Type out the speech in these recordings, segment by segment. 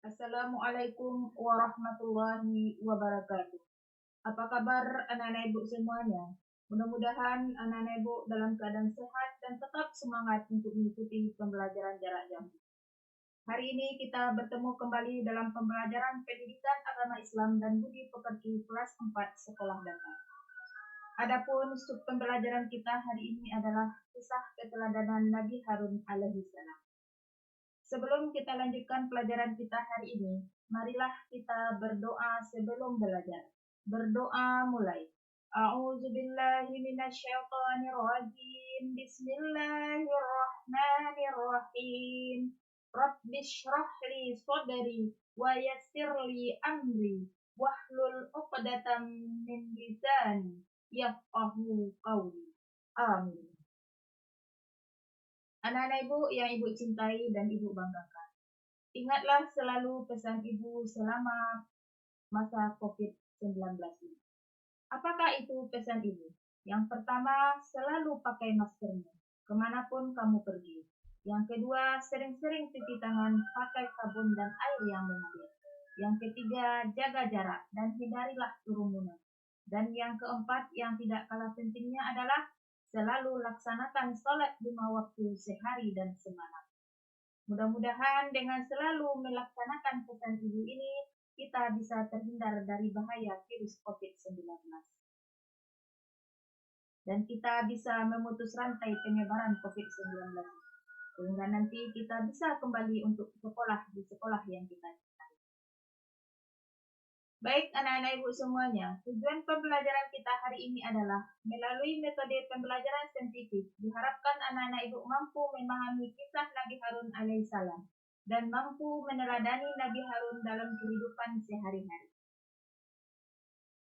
Assalamualaikum warahmatullahi wabarakatuh. Apa kabar anak-anak ibu semuanya? Mudah-mudahan anak-anak ibu dalam keadaan sehat dan tetap semangat untuk mengikuti pembelajaran jarak jauh. Hari ini kita bertemu kembali dalam pembelajaran pendidikan agama Islam dan budi pekerti kelas 4 sekolah dasar. Adapun sub pembelajaran kita hari ini adalah kisah keteladanan Nabi Harun alaihissalam. Sebelum kita lanjutkan pelajaran kita hari ini, marilah kita berdoa sebelum belajar. Berdoa mulai. A'udzubillahi minasyaitonirrajim. Bismillahirrahmanirrahim. Rabbishrah li sadri wa yassir li amri wahlul 'uqdatam min lisani yafqahu qawli. Amin. Anak-anak ibu yang ibu cintai dan ibu banggakan. Ingatlah selalu pesan ibu selama masa COVID-19 ini. Apakah itu pesan ibu? Yang pertama, selalu pakai maskernya, kemanapun kamu pergi. Yang kedua, sering-sering cuci tangan, pakai sabun dan air yang mengalir. Yang ketiga, jaga jarak dan hindarilah kerumunan. Dan yang keempat, yang tidak kalah pentingnya adalah selalu laksanakan sholat 5 waktu sehari dan semalam. Mudah-mudahan dengan selalu melaksanakan pesan ibu ini, kita bisa terhindar dari bahaya virus COVID-19. Dan kita bisa memutus rantai penyebaran COVID-19. Sehingga nanti kita bisa kembali untuk sekolah di sekolah yang kita cintai. Baik anak-anak ibu semuanya, tujuan pembelajaran kita hari ini adalah melalui metode pembelajaran saintifik, diharapkan anak-anak ibu mampu memahami kisah Nabi Harun alaihissalam dan mampu meneladani Nabi Harun dalam kehidupan sehari-hari.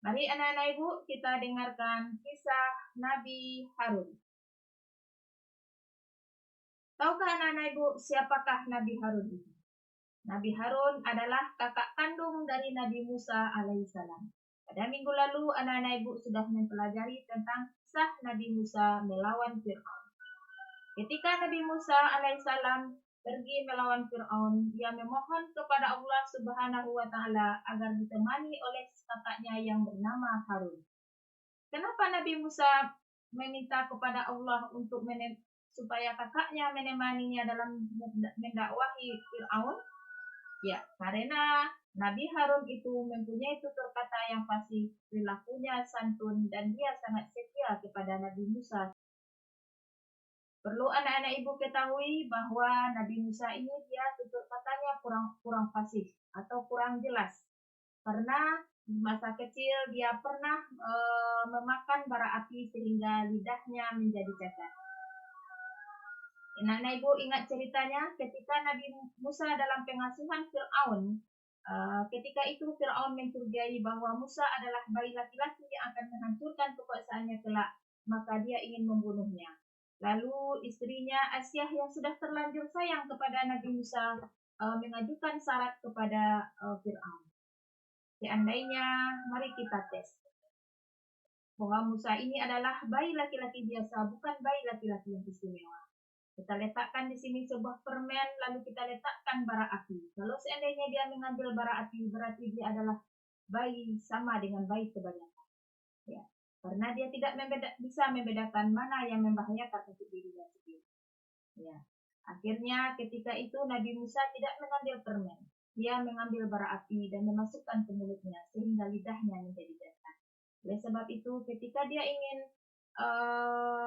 Mari anak-anak ibu kita dengarkan kisah Nabi Harun. Tahukah anak-anak ibu siapakah Nabi Harun itu? Nabi Harun adalah kakak kandung dari Nabi Musa alaihissalam. Pada minggu lalu, anak-anak ibu sudah mempelajari tentang kisah Nabi Musa melawan Fir'aun. Ketika Nabi Musa alaihissalam pergi melawan Fir'aun, dia memohon kepada Allah Subhanahu wa Ta'ala agar ditemani oleh kakaknya yang bernama Harun. Kenapa Nabi Musa meminta kepada Allah untuk supaya kakaknya menemaninya dalam mendakwahi Fir'aun? Ya, karena Nabi Harun itu mempunyai tutur kata yang fasih, perilakunya santun, dan dia sangat setia kepada Nabi Musa. Perlu anak-anak ibu ketahui bahwa Nabi Musa ini dia tutur katanya kurang fasih atau kurang jelas. Karena di masa kecil dia pernah memakan bara api sehingga lidahnya menjadi cacat. Anak-anak ibu ingat ceritanya ketika Nabi Musa dalam pengasuhan Fir'aun. Ketika itu Fir'aun mencurigai bahwa Musa adalah bayi laki-laki yang akan menghancurkan kekuasaannya kelak, maka dia ingin membunuhnya. Lalu istrinya Asyah yang sudah terlanjur sayang kepada Nabi Musa mengajukan syarat kepada Fir'aun. Seandainya, mari kita tes bahwa Musa ini adalah bayi laki-laki biasa, bukan bayi laki-laki yang istimewa. Kita letakkan di sini sebuah permen, lalu kita letakkan bara api. Kalau seandainya dia mengambil bara api, berarti dia adalah bayi sama dengan bayi kebanyakan. Ya, karena dia tidak bisa membedakan mana yang membahayakan untuk dirinya sendiri. Ya, akhirnya ketika itu Nabi Musa tidak mengambil permen. Dia mengambil bara api dan memasukkan ke mulutnya sehingga lidahnya menjadi datar. Oleh sebab itu, ketika dia ingin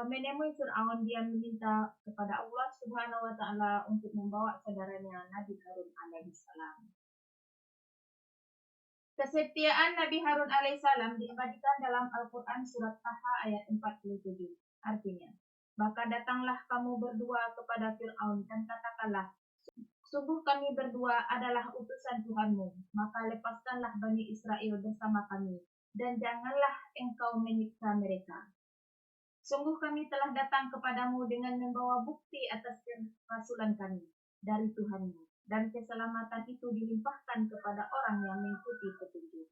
menemui Fir'aun, dia meminta kepada Allah Subhanahu wa Ta'ala untuk membawa saudaranya Nabi Harun alaihissalam. Kesetiaan Nabi Harun alaihissalam diabadikan dalam Al-Quran surat Taha ayat 47. Artinya, maka datanglah kamu berdua kepada Fir'aun dan katakanlah, sungguh kami berdua adalah utusan Tuhanmu, maka lepaskanlah Bani Israel bersama kami, dan janganlah engkau menyiksa mereka. Sungguh kami telah datang kepadamu dengan membawa bukti atas kerasulan kami dari Tuhanmu, dan keselamatan itu dilimpahkan kepada orang yang mengikuti petunjuk.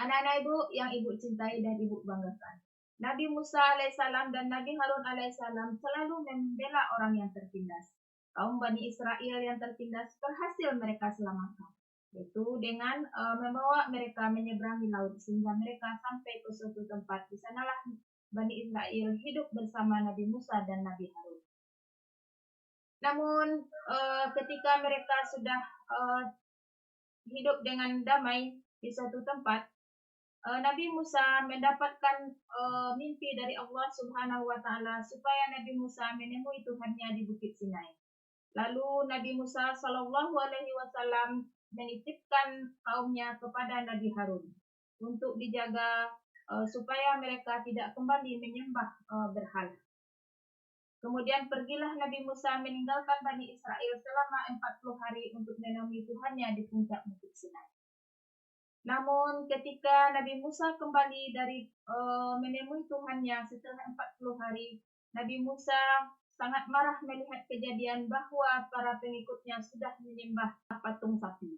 Anak-anak ibu yang ibu cintai dan ibu banggakan, Nabi Musa alaihissalam dan Nabi Harun alaihissalam selalu membela orang yang tertindas. kaum Bani Israel yang tertindas berhasil mereka selamatkan, yaitu dengan membawa mereka menyeberangi laut sehingga mereka sampai ke suatu tempat. Di sanalah Bani Israel hidup bersama Nabi Musa dan Nabi Harun. Namun ketika mereka sudah hidup dengan damai di suatu tempat, Nabi Musa mendapatkan mimpi dari Allah Subhanahu wa taala supaya Nabi Musa menemui Tuhannya di Bukit Sinai. Lalu Nabi Musa Shallallahu alaihi wasallam menitipkan kaumnya kepada Nabi Harun untuk dijaga supaya mereka tidak kembali menyembah berhala. Kemudian pergilah Nabi Musa meninggalkan Bani Israel selama 40 hari untuk menemui Tuhannya di puncak Bukit Sinai. Namun ketika Nabi Musa kembali dari menemui Tuhannya setelah 40 hari, Nabi Musa sangat marah melihat kejadian bahwa para pengikutnya sudah menyembah patung sapi.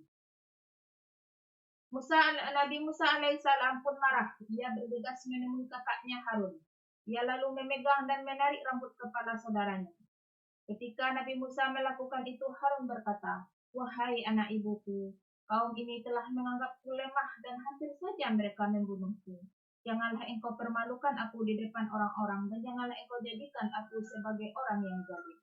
Nabi Musa alaihissalam pun marah. Dia bergegas menemui kakaknya Harun. Dia lalu memegang dan menarik rambut kepala saudaranya. Ketika Nabi Musa melakukan itu, Harun berkata, "Wahai anak ibuku, kaum ini telah menganggapku lemah dan hampir saja mereka membunuhku. Janganlah engkau permalukan aku di depan orang-orang, dan janganlah engkau jadikan aku sebagai orang yang zalim."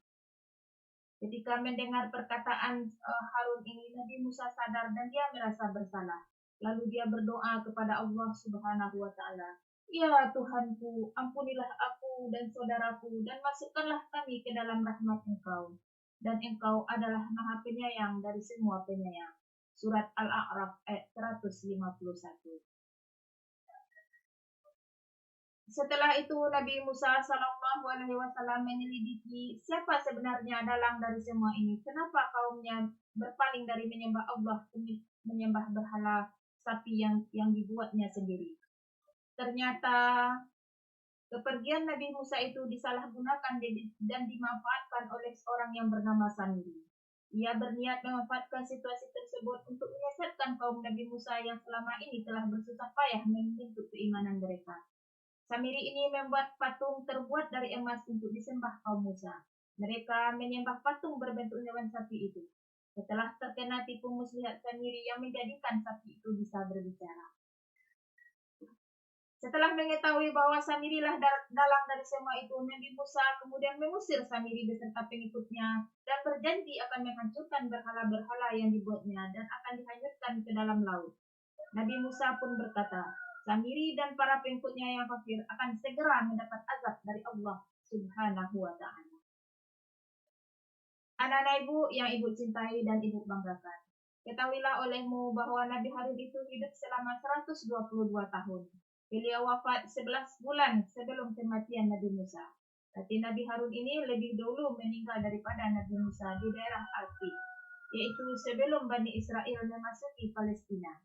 Ketika mendengar perkataan Harun ini, Nabi Musa sadar dan dia merasa bersalah. Lalu dia berdoa kepada Allah Subhanahu wa taala, "Ya Tuhanku, ampunilah aku dan saudaraku dan masukkanlah kami ke dalam rahmat Engkau. Dan Engkau adalah Maha Penyayang dari semua penyayang." Surat Al-A'raf ayat 151. Setelah itu Nabi Musa Shallallahu alaihi wasallam menyelidiki siapa sebenarnya dalang dari semua ini. Kenapa kaumnya berpaling dari menyembah Allah demi menyembah berhala sapi yang dibuatnya sendiri. Ternyata kepergian Nabi Musa itu disalahgunakan dan dimanfaatkan oleh seorang yang bernama Samiri. Ia berniat memanfaatkan situasi tersebut untuk menyesatkan kaum Nabi Musa yang selama ini telah bersusah payah membentuk keimanan mereka. Samiri ini membuat patung terbuat dari emas untuk disembah kaum Musa. Mereka menyembah patung berbentuk hewan sapi itu. Setelah terkena tipu muslihat Samiri yang menjadikan sapi itu bisa berbicara. Setelah mengetahui bahwa Samiri lah dalang dari semua itu, Nabi Musa kemudian mengusir Samiri beserta pengikutnya dan berjanji akan menghancurkan berhala-berhala yang dibuatnya dan akan dihanyutkan ke dalam laut. Nabi Musa pun berkata, Samiri dan para pengikutnya yang kafir akan segera mendapat azab dari Allah Subhanahu wa taala. Anak-anak ibu yang ibu cintai dan ibu banggakan, ketahuilah olehmu bahwa Nabi Harun itu hidup selama 122 tahun. Beliau wafat 11 bulan sebelum kematian Nabi Musa. Tapi Nabi Harun ini lebih dulu meninggal daripada Nabi Musa di daerah Al-Qib, yaitu sebelum Bani Israel memasuki Palestina.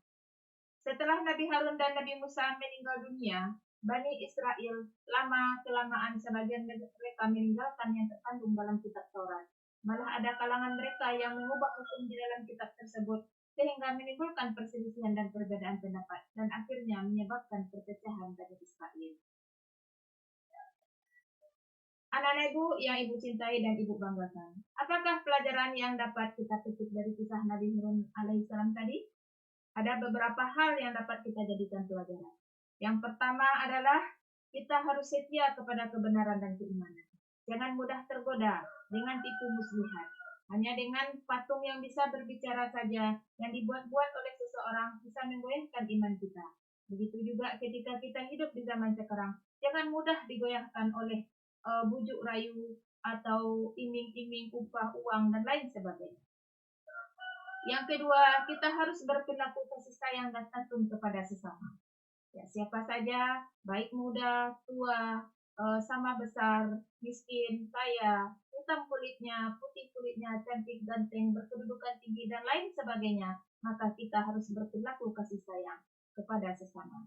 Setelah Nabi Harun dan Nabi Musa meninggal dunia, Bani Israel lama-kelamaan sebagian mereka meninggalkan yang terkandung dalam kitab Taurat. Malah ada kalangan mereka yang mengubah hukum di dalam kitab tersebut sehingga menimbulkan perselisihan dan perbedaan pendapat dan akhirnya menyebabkan perpecahan Bani Israel. Anak-anak ibu yang ibu cintai dan ibu banggakan, apakah pelajaran yang dapat kita petik dari kisah Nabi Harun alaihissalam tadi? Ada beberapa hal yang dapat kita jadikan pelajaran. Yang pertama adalah kita harus setia kepada kebenaran dan keimanan. Jangan mudah tergoda dengan tipu muslihat. Hanya dengan patung yang bisa berbicara saja yang dibuat-buat oleh seseorang bisa menggoyahkan iman kita. Begitu juga ketika kita hidup di zaman sekarang, jangan mudah digoyahkan oleh bujuk rayu atau iming-iming upah uang dan lain sebagainya. Yang kedua, kita harus berperilaku kasih sayang dan santun kepada sesama. Ya, siapa saja, baik muda, tua, sama besar, miskin, kaya, hitam kulitnya, putih kulitnya, cantik, ganteng, berkedudukan tinggi, dan lain sebagainya, maka kita harus berperilaku kasih sayang kepada sesama.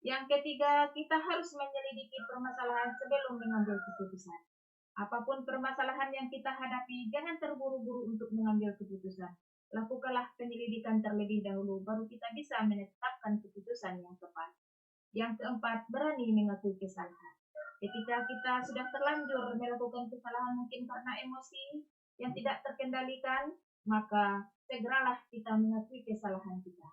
Yang ketiga, kita harus menyelidiki permasalahan sebelum mengambil keputusan. Apapun permasalahan yang kita hadapi, jangan terburu-buru untuk mengambil keputusan. Lakukanlah penyelidikan terlebih dahulu, baru kita bisa menetapkan keputusan yang tepat. Yang keempat, berani mengakui kesalahan. Ketika kita sudah terlanjur melakukan kesalahan mungkin karena emosi, yang tidak terkendalikan, maka segeralah kita mengakui kesalahan kita.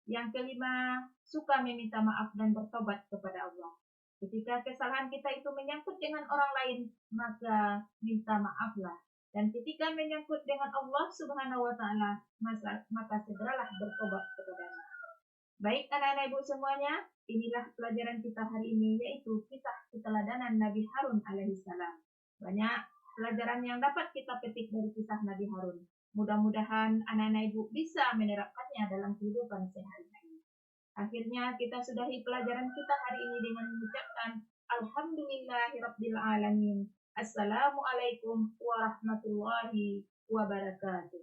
Yang kelima, suka meminta maaf dan bertobat kepada Allah. Ketika kesalahan kita itu menyangkut dengan orang lain, maka minta maaflah. Dan ketika menyangkut dengan Allah Subhanahu wa Ta'ala, maka segeralah bertobat kepadanya. Baik anak-anak ibu semuanya, inilah pelajaran kita hari ini, yaitu kisah keteladanan Nabi Harun alaihissalam. Banyak pelajaran yang dapat kita petik dari kisah Nabi Harun. Mudah-mudahan anak-anak ibu bisa menerapkannya dalam kehidupan sehari-hari. Akhirnya kita sudahi pelajaran kita hari ini dengan mengucapkan Alhamdulillahirabbil alamin. Assalamualaikum warahmatullahi wabarakatuh.